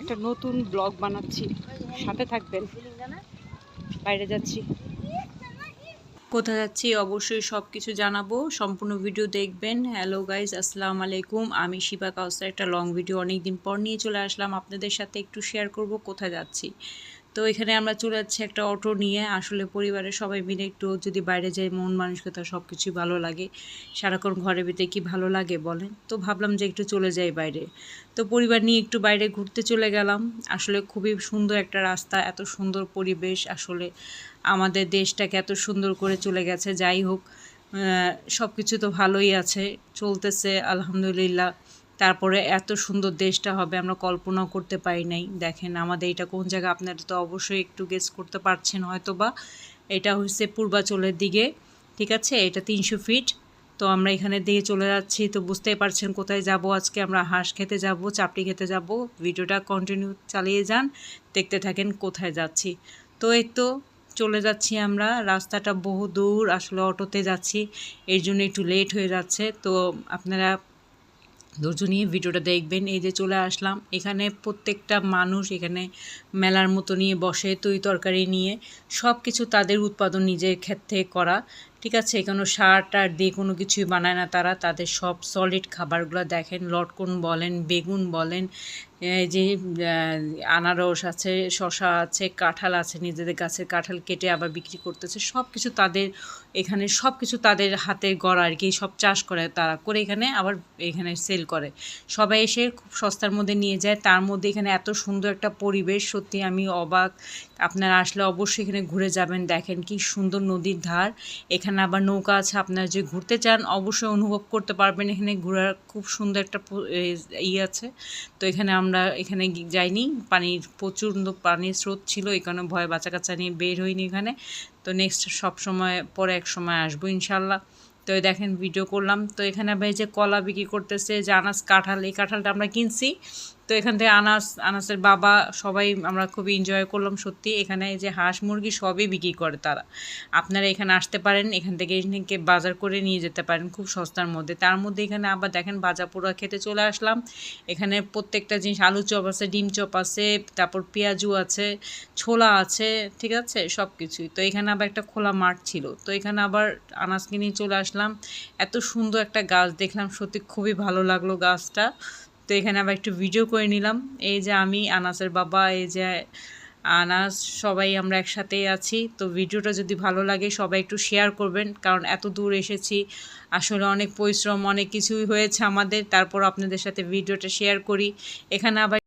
একটা নতুন ব্লগ বানাচ্ছি, সাথে থাকবেন। বাইরে যাচ্ছি, কোথায় যাচ্ছি অবশ্যই সব কিছু জানাবো, সম্পূর্ণ ভিডিও দেখবেন। হ্যালো গাইজ, আসসালামু আলাইকুম। আমি শিবা কাউসার একটা লং ভিডিও অনেকদিন পর নিয়ে চলে আসলাম আপনাদের সাথে, একটু শেয়ার করব কোথায় যাচ্ছি। তো এখানে আমরা চলে যাচ্ছি একটা অটো নিয়ে। আসলে পরিবারের সবাই মিলে একটু যদি বাইরে যাই, মন মানসিকতা সব কিছুই ভালো লাগে। সারাক্ষণ ঘরের ভিতরে কি ভালো লাগে বলেন? তো ভাবলাম যে একটু চলে যাই বাইরে। তো পরিবার নিয়ে একটু বাইরে ঘুরতে চলে গেলাম। আসলে খুবই সুন্দর একটা রাস্তা, এত সুন্দর পরিবেশ। আসলে আমাদের দেশটাকে এত সুন্দর করে চলে গেছে। যাই হোক, সব কিছু তো ভালোই আছে, চলতেছে আলহামদুলিল্লাহ। তারপরে এত সুন্দর দেশটা হবে আমরা কল্পনাও করতে পারি নাই। দেখেন আমাদের এটা কোন জায়গা, আপনারা তো অবশ্যই একটু গেস করতে পারছেন হয়তো বা। এটা হচ্ছে পূর্বাচলের দিকে, ঠিক আছে? এটা 300 ফিট। তো আমরা এখানে দিয়ে চলে যাচ্ছি, তো বুঝতেই পারছেন কোথায় যাব আজকে। আমরা হাঁস খেতে যাব, চাপড়ি খেতে যাব। ভিডিওটা কন্টিনিউ চালিয়ে যান, দেখতে থাকেন কোথায় যাচ্ছি। তো এই তো চলে যাচ্ছি আমরা। রাস্তাটা বহু দূর, আসলে অটোতে যাচ্ছি, এর জন্য একটু লেট হয়ে যাচ্ছে। তো আপনারা ধৈর্য নিয়ে ভিডিওটা দেখবেন। এই যে চলে আসলাম, এখানে প্রত্যেকটা মানুষ এখানে মেলার মতো নিয়ে বসে, তরি তরকারি নিয়ে। সব কিছু তাদের উৎপাদন নিজের ক্ষেত থেকে করা, ঠিক আছে? এখানে সার টার দিয়ে কোনো কিছুই বানায় না তারা। তাদের সব সলিড খাবারগুলো দেখেন, লটকন বলেন, বেগুন বলেন, এই যে আনারস আছে, শশা আছে, কাঁঠাল আছে, নিজেদের গাছের কাঁঠাল কেটে আবার বিক্রি করতেছে। সব কিছু তাদের এখানে, সব কিছু তাদের হাতে গড়া আর কি। সব চাষ করে তারা, করে এখানে আবার এখানে সেল করে। সবাই এসে খুব সস্তার মধ্যে নিয়ে যায়। তার মধ্যে এখানে এত সুন্দর একটা পরিবেশ, সত্যি আমি অবাক। আপনারা আসলে অবশ্যই এখানে ঘুরে যাবেন। দেখেন কি সুন্দর নদীর ধার, এখানে আবার নৌকা আছে। আপনারা যে ঘুরতে চান অবশ্যই অনুভব করতে পারবেন। এখানে ঘোরার খুব সুন্দর একটা আছে। তো এখানে আমরা এখানে যাইনি, পানির প্রচণ্ড পানির স্রোত ছিল, এখানে ভয় বাচ্চা কাচ্চা নিয়ে বের হইনি এখানে। তো নেক্সট সব সময় পরে এক সময় আসবো ইনশাল্লাহ। তো দেখেন ভিডিও করলাম। তো এখানে আবার এই যে কলা বিক্রি করতেছে, যে আনাস কাঁঠাল, এই কাঁঠালটা আমরা কিনছি। তো এখান থেকে আনাসের বাবা সবাই আমরা খুবই এনজয় করলাম সত্যি। এখানে যে হাঁস মুরগি সবই বিক্রি করে তারা। আপনারা এখানে আসতে পারেন, এখান থেকে বাজার করে নিয়ে যেতে পারেন খুব সস্তার মধ্যে। তার মধ্যে এখানে আবার দেখেন ভাজা পোড়া খেতে চলে আসলাম। এখানে প্রত্যেকটা জিনিস, আলু চপ আছে, ডিম চপ আছে, তারপর পেঁয়াজু আছে, ছোলা আছে, ঠিক আছে? সব কিছুই। তো এখানে আবার একটা খোলা মাঠ ছিল, তো এখানে আবার আনাজকে নিয়ে চলে আসলাম। এত সুন্দর একটা গাছ দেখলাম, সত্যি খুবই ভালো লাগলো গাছটা। তো এখানে আবার একটু ভিডিও করে নিলাম। এই যে আমি, আনাসের বাবা, এই যে আনাস, সবাই আমরা একসাথেই আছি। তো ভিডিওটা যদি ভালো লাগে সবাই একটু শেয়ার করবেন, কারণ এত দূর এসেছি, আসলে অনেক পরিশ্রম, অনেক কিছুই হয়েছে আমাদের। তারপর আপনাদের সাথে ভিডিওটা শেয়ার করি। এখানে আবার